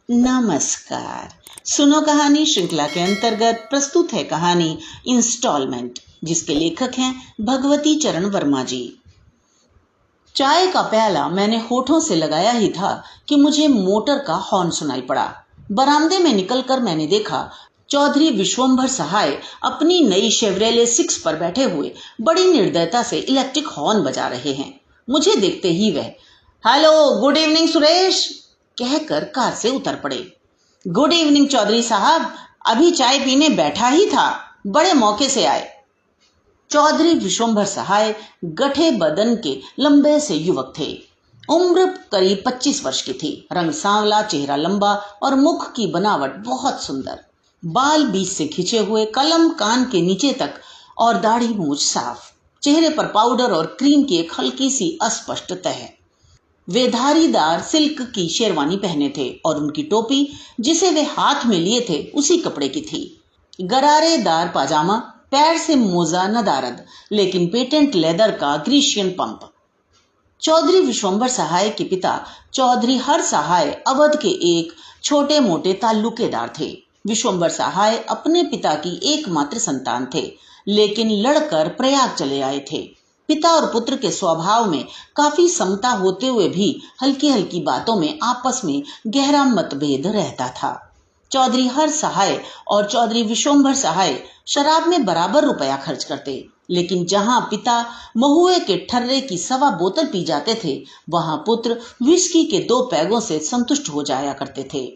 नमस्कार। सुनो कहानी श्रृंखला के अंतर्गत प्रस्तुत है कहानी इंस्टॉलमेंट, जिसके लेखक हैं भगवती चरण वर्मा जी। चाय का प्याला मैंने होठों से लगाया ही था कि मुझे मोटर का हॉर्न सुनाई पड़ा। बरामदे में निकलकर मैंने देखा चौधरी विश्वंभर सहाय अपनी नई शेवरेले 6 पर बैठे हुए बड़ी निर्दयता से इलेक्ट्रिक हॉर्न बजा रहे हैं। मुझे देखते ही वह हेलो, गुड इवनिंग सुरेश कहकर कार से उतर पड़े। गुड इवनिंग चौधरी साहब, अभी चाय पीने बैठा ही था, बड़े मौके से आए। चौधरी विश्वंभर सहाय गठे बदन के लंबे से युवक थे। उम्र करीब 25 वर्ष की थी। रंग सांवला, चेहरा लंबा और मुख की बनावट बहुत सुंदर। बाल बीच से खिंचे हुए, कलम कान के नीचे तक और दाढ़ी मूंछ साफ। चेहरे पर पाउडर और क्रीम की एक हल्की सी अस्पष्ट तह। वे धारीदार सिल्क की शेरवानी पहने थे और उनकी टोपी जिसे वे हाथ में लिए थे उसी कपड़े की थी। गरारेदार पाजामा, पैर से मोजा नदारद लेकिन पेटेंट लेदर का ग्रीशियन पंप। चौधरी विश्वंभर सहाय के पिता चौधरी हर सहाय अवध के एक छोटे मोटे ताल्लुकेदार थे। विश्वंभर सहाय अपने पिता की एकमात्र संतान थे, लेकिन लड़कर प्रयाग चले आए थे। पिता और पुत्र के स्वभाव में काफी समता होते हुए भी हल्की हल्की बातों में आपस में गहरा मतभेद रहता था। चौधरी हर सहाय और चौधरी विश्वंभर सहाय शराब में बराबर रुपया खर्च करते, लेकिन जहां पिता महुए के ठर्रे की 1.25 बोतल पी जाते थे, वहां पुत्र विस्की के 2 पैगों से संतुष्ट हो जाया करते थे।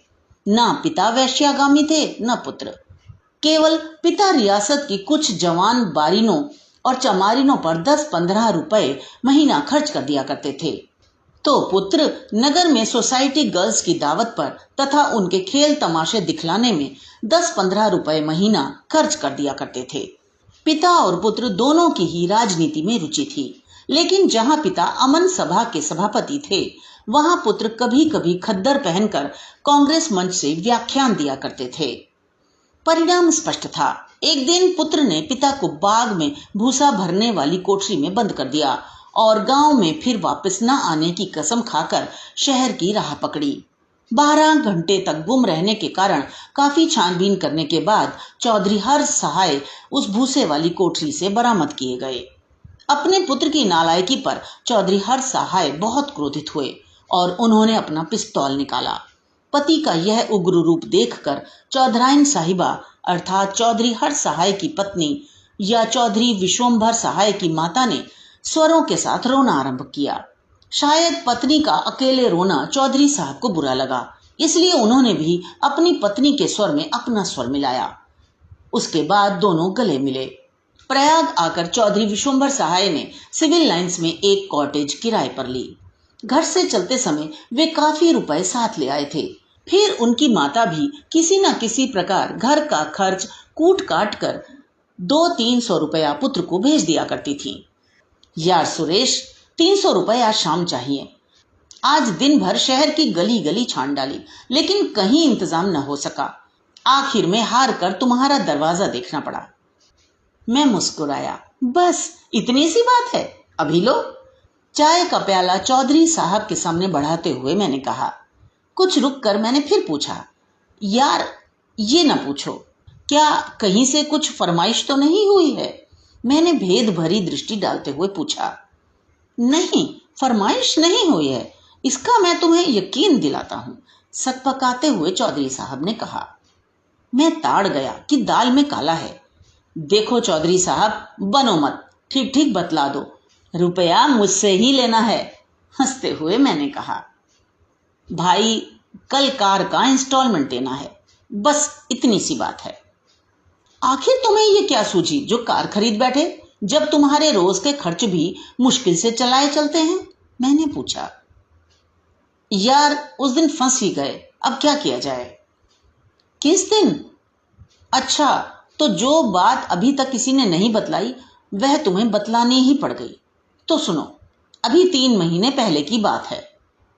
ना पिता वैश्यागामी थे, न पुत्र। केवल पिता रियासत की कुछ जवान बारिनों और चमारिनों पर 10-15 रुपए महीना खर्च कर दिया करते थे, तो पुत्र नगर में सोसाइटी गर्ल्स की दावत पर तथा उनके खेल तमाशे दिखलाने में 10-15 रुपए महीना खर्च कर दिया करते थे। पिता और पुत्र दोनों की ही राजनीति में रुचि थी, लेकिन जहां पिता अमन सभा के सभापति थे, वहां पुत्र कभी कभी खद्दर पहनकर कांग्रेस मंच से व्याख्यान दिया करते थे। परिणाम स्पष्ट था। एक दिन पुत्र ने पिता को बाग में भूसा भरने वाली कोठरी में बंद कर दिया और गांव में फिर वापस न आने की कसम खाकर शहर की राह पकड़ी। 12 घंटे तक गुम रहने के कारण काफी छानबीन करने के बाद चौधरी हर सहाय उस भूसे वाली कोठरी से बरामद किए गए। अपने पुत्र की नालायकी पर चौधरी हर सहाय बहुत क्रोधित हुए और उन्होंने अपना पिस्तौल निकाला। पति का यह उग्र रूप देखकर चौधराइन साहिबा अर्थात चौधरी हर सहाय की पत्नी या चौधरी विश्वंभर सहाय की माता ने स्वरों के साथ रोना आरंभ किया। शायद पत्नी का अकेले रोना चौधरी साहब को बुरा लगा, इसलिए उन्होंने भी अपनी पत्नी के स्वर में अपना स्वर मिलाया। उसके बाद दोनों गले मिले। प्रयाग आकर चौधरी विश्वंभर सहाय ने सिविल लाइंस में एक कॉटेज किराए पर ली। घर से चलते समय वे काफी रुपए साथ ले आए थे। फिर उनकी माता भी किसी न किसी प्रकार घर का खर्च कूट काट कर 200-300 रुपया पुत्र को भेज दिया करती थी। यार सुरेश, 300 रुपए आज शाम चाहिए। आज दिन भर शहर की गली गली छान डाली, लेकिन कहीं इंतजाम न हो सका। आखिर में हार कर तुम्हारा दरवाजा देखना पड़ा। मैं मुस्कुराया। बस इतनी सी बात है, अभी लो। चाय का प्याला चौधरी साहब के सामने बढ़ाते हुए मैंने कहा। कुछ रुक कर मैंने फिर पूछा, यार ये ना पूछो, क्या कहीं से कुछ फरमाइश तो नहीं हुई है? मैंने भेद भरी दृष्टि डालते हुए पूछा। नहीं, फरमाइश नहीं हुई है, इसका मैं तुम्हें यकीन दिलाता हूं, सकपकाते हुए चौधरी साहब ने कहा। मैं ताड़ गया कि दाल में काला है। देखो चौधरी साहब, बनो मत, ठीक ठीक बतला दो, रुपया मुझसे ही लेना है। हंसते हुए मैंने कहा, भाई कल कार का इंस्टॉलमेंट देना है, बस इतनी सी बात है। आखिर तुम्हें ये क्या सूझी जो कार खरीद बैठे, जब तुम्हारे रोज के खर्च भी मुश्किल से चलाए चलते हैं? मैंने पूछा। यार उस दिन फंस ही गए, अब क्या किया जाए? किस दिन? अच्छा, तो जो बात अभी तक किसी ने नहीं बतलाई वह तुम्हें बतलानी ही पड़ गई। तो सुनो, अभी 3 महीने पहले की बात है।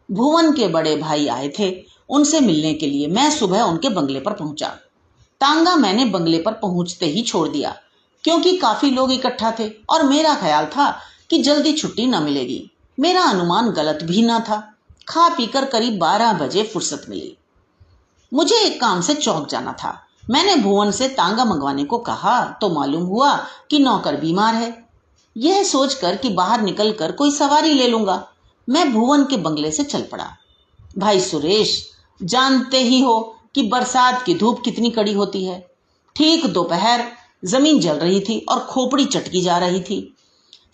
भुवन के बड़े भाई आए थे, उनसे मिलने के लिए मैं सुबह उनके बंगले पर पहुंचा। तांगा मैंने बंगले पर पहुंचते ही छोड़ दिया, क्योंकि काफी लोग इकट्ठा थे और मेरा ख्याल था कि जल्दी छुट्टी न मिलेगी। मेरा अनुमान गलत भी न था। खा पीकर करीब 12 बजे फुर्सत मिली। मुझे एक काम से चौक जाना था। मैंने भुवन से तांगा मंगवाने को कहा तो मालूम हुआ कि नौकर बीमार है। यह सोचकर कि बाहर निकलकर कोई सवारी ले लूंगा, मैं भुवन के बंगले से चल पड़ा। भाई सुरेश, जानते ही हो कि बरसात की धूप कितनी कड़ी होती है। ठीक दोपहर, जमीन जल रही थी और खोपड़ी चटकी जा रही थी।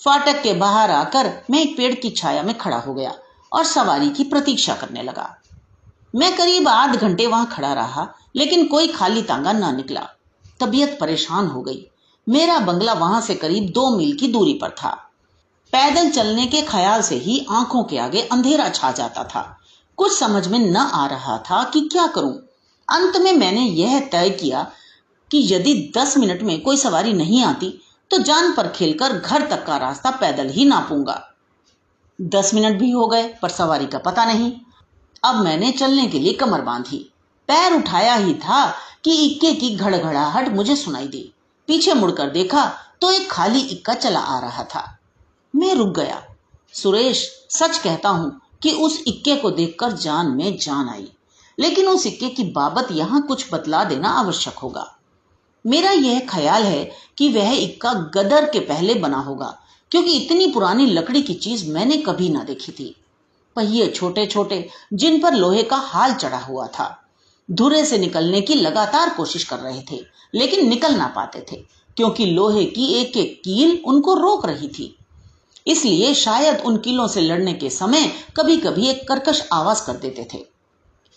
फाटक के बाहर आकर मैं एक पेड़ की छाया में खड़ा हो गया और सवारी की प्रतीक्षा करने लगा। मैं करीब आध घंटे वहां खड़ा रहा, लेकिन कोई खाली तांगा ना निकला। तबीयत परेशान हो गई। मेरा बंगला वहां से करीब 2 मील की दूरी पर था। पैदल चलने के ख्याल से ही आंखों के आगे अंधेरा छा जाता था। कुछ समझ में न आ रहा था कि क्या करूं। अंत में मैंने यह तय किया कि यदि 10 मिनट में कोई सवारी नहीं आती तो जान पर खेलकर घर तक का रास्ता पैदल ही नापूंगा। 10 मिनट भी हो गए पर सवारी का पता नहीं। अब मैंने चलने के लिए कमर बांधी। पैर उठाया ही था कि इक्के की घड़घड़ाहट मुझे सुनाई दी। पीछे मुड़कर देखा तो एक खाली इक्का चला आ रहा था। मैं रुक गया। सुरेश, सच कहता हूं कि उस इक्के को देखकर जान में जान आई, लेकिन उस इक्के की बाबत यहां कुछ बतला देना आवश्यक होगा। मेरा यह ख्याल है कि वह इक्का गदर के पहले बना होगा, क्योंकि इतनी पुरानी लकड़ी की चीज मैंने कभी ना देखी थी। पहिए छोटे छोटे, जिन पर लोहे का हाल चढ़ा हुआ था, धुरे से निकलने की लगातार कोशिश कर रहे थे, लेकिन निकल ना पाते थे क्योंकि लोहे की एक एक कील उनको रोक रही थी। इसलिए शायद उन कीलों से लड़ने के समय कभी कभी एक कर्कश आवाज कर देते थे।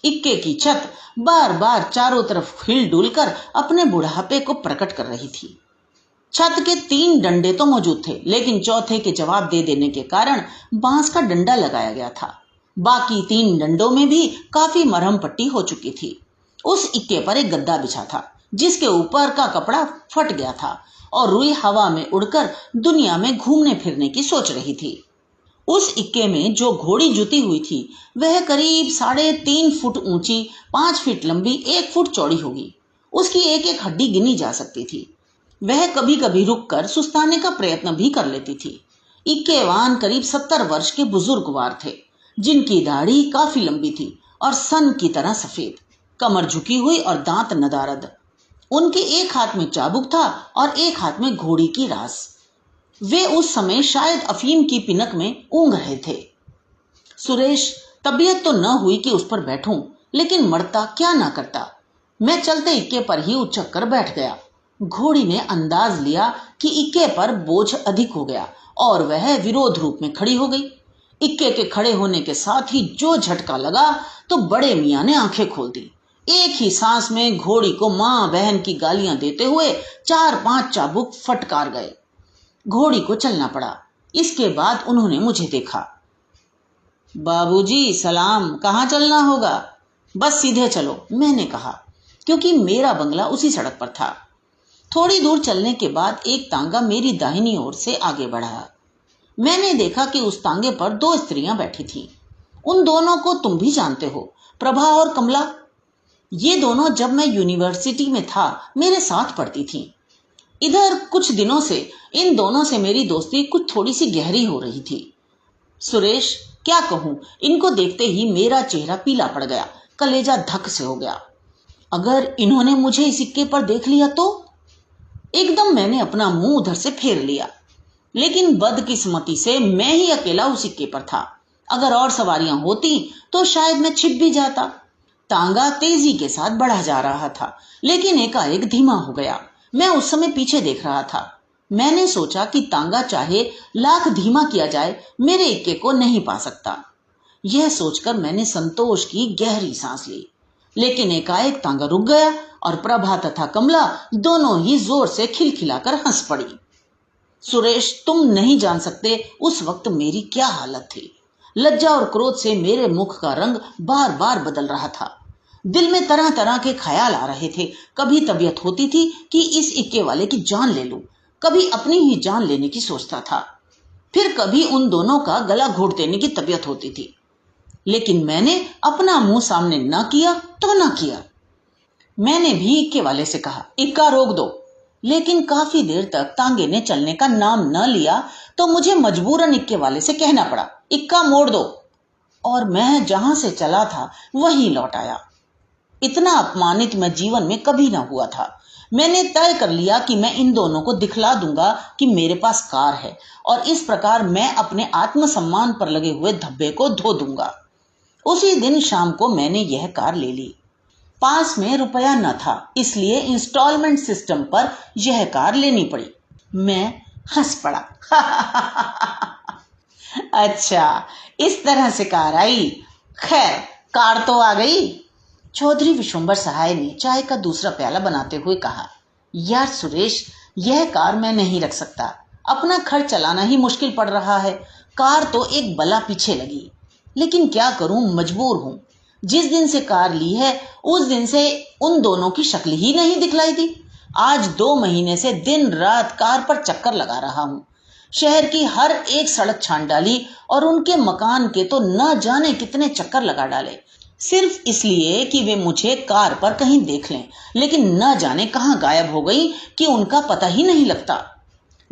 इक्के की छत बार बार चारों तरफ हिल डुल कर अपने बुढ़ापे को प्रकट कर रही थी। छत के 3 डंडे तो मौजूद थे, लेकिन चौथे के जवाब दे देने के कारण बांस का डंडा लगाया गया था। बाकी 3 डंडों में भी काफी मरहम पट्टी हो चुकी थी। उस इक्के पर एक गद्दा बिछा था, जिसके ऊपर का कपड़ा फट गया था और रुई हवा में उड़कर दुनिया में घूमने फिरने की सोच रही थी। उस इक्के में जो घोड़ी जुती हुई थी वह करीब 3.5 फुट ऊंची, 5 फीट लंबी, 1 फुट चौड़ी होगी। उसकी एक एक हड्डी गिनी जा सकती थी। वह कभी कभी रुककर सुस्ताने का प्रयत्न भी कर लेती थी। इक्केवान करीब 70 वर्ष के बुजुर्गवार थे, जिनकी दाढ़ी काफी लंबी थी और सन की तरह सफेद, कमर झुकी हुई और दांत नदारद। उनके एक हाथ में चाबुक था और एक हाथ में घोड़ी की रास। वे उस समय शायद अफीम की पिनक में ऊँघ रहे थे। सुरेश, तबीयत तो न हुई कि उस पर बैठूं, लेकिन मरता क्या ना करता। मैं चलते इक्के पर ही उचक कर बैठ गया। घोड़ी ने अंदाज लिया कि इक्के पर बोझ अधिक हो गया और वह विरोध रूप में खड़ी हो गई। इक्के के खड़े होने के साथ ही जो झटका लगा तो बड़े मियाँ ने आंखें खोल दी। एक ही सांस में घोड़ी को मां बहन की गालियां देते हुए 4-5 चाबुक फटकार गए। घोड़ी को चलना पड़ा। इसके बाद उन्होंने मुझे देखा। बाबूजी सलाम, कहाँ चलना होगा? बस सीधे चलो, मैंने कहा, क्योंकि मेरा बंगला उसी सड़क पर था। थोड़ी दूर चलने के बाद एक तांगा मेरी दाहिनी ओर से आगे बढ़ा। मैंने देखा कि उस तांगे पर 2 स्त्रियां बैठी थीं। उन दोनों को तुम भी जानते हो, प्रभा और कमला। ये दोनों जब मैं यूनिवर्सिटी में था मेरे साथ पढ़ती थीं। इधर कुछ दिनों से इन दोनों से मेरी दोस्ती कुछ थोड़ी सी गहरी हो रही थी। सुरेश, क्या कहूं, इनको देखते ही मेरा चेहरा पीला पड़ गया, कलेजा धक से हो गया। अगर इन्होंने मुझे इस सिक्के पर देख लिया तो? एकदम मैंने अपना मुंह उधर से फेर लिया, लेकिन बदकिस्मती से मैं ही अकेला उस सिक्के पर था। अगर और सवारियां होती तो शायद मैं छिप भी जाता। तांगा तेजी के साथ बढ़ा जा रहा था, लेकिन एकाएक धीमा हो गया। मैं उस समय पीछे देख रहा था। मैंने सोचा कि तांगा चाहे लाख धीमा किया जाए, मेरे इक्के को नहीं पा सकता। यह सोचकर मैंने संतोष की गहरी सांस ली, लेकिन एकाएक तांगा रुक गया और प्रभा तथा कमला दोनों ही जोर से खिलखिलाकर हंस पड़ी। सुरेश, तुम नहीं जान सकते उस वक्त मेरी क्या हालत थी। लज्जा और क्रोध से मेरे मुख का रंग बार बार बदल रहा था। दिल में तरह तरह के ख्याल आ रहे थे। कभी तबीयत होती थी कि इस इक्के वाले की जान ले लूं, कभी अपनी ही जान लेने की सोचता था, फिर कभी उन दोनों का गला घोट देने की तबीयत होती थी। लेकिन मैंने अपना मुंह सामने न किया तो न किया। मैंने भी इक्के वाले से कहा, इक्का रोक दो, लेकिन काफी देर तक तांगे ने चलने का नाम न लिया तो मुझे मजबूरन इक्के वाले से कहना पड़ा, इक्का मोड़ दो। और मैं जहां से चला था वहीं लौट आया। इतना अपमानित मैं जीवन में कभी ना हुआ था। मैंने तय कर लिया कि मैं इन दोनों को दिखला दूंगा कि मेरे पास कार है और इस प्रकार मैं अपने आत्मसम्मान पर लगे हुए धब्बे को धो दूंगा। उसी दिन शाम को मैंने यह कार ले ली। पास में रुपया न था, इसलिए इंस्टॉलमेंट सिस्टम पर यह कार लेनी पड़ी। मैं हंस पड़ा। अच्छा, इस तरह से कार आई। खैर, कार तो आ गई। चौधरी विश्वंभर सहाय ने चाय का दूसरा प्याला बनाते हुए कहा, यार सुरेश, यह कार मैं नहीं रख सकता। अपना खर्च चलाना ही मुश्किल पड़ रहा है। कार तो एक बला पीछे लगी, लेकिन क्या करूं, मजबूर हूं। जिस दिन से कार ली है उस दिन से उन दोनों की शक्ल ही नहीं दिखलाई दी। आज 2 महीने से दिन रात कार पर चक्कर लगा रहा हूं। शहर की हर एक सड़क छान डाली और उनके मकान के तो न जाने कितने चक्कर लगा डाले, सिर्फ इसलिए कि वे मुझे कार पर कहीं देख लें। लेकिन न जाने कहां गायब हो गई कि उनका पता ही नहीं लगता।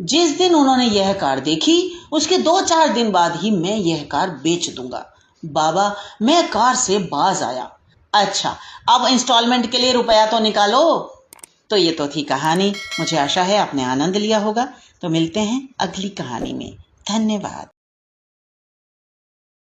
जिस दिन उन्होंने यह कार देखी उसके 2-4 दिन बाद ही मैं यह कार बेच दूंगा। बाबा, मैं कार से बाज आया। अच्छा, अब इंस्टॉलमेंट के लिए रुपया तो निकालो। तो ये तो थी कहानी। मुझे आशा है आपने आनंद लिया होगा। तो मिलते हैं अगली कहानी में। धन्यवाद।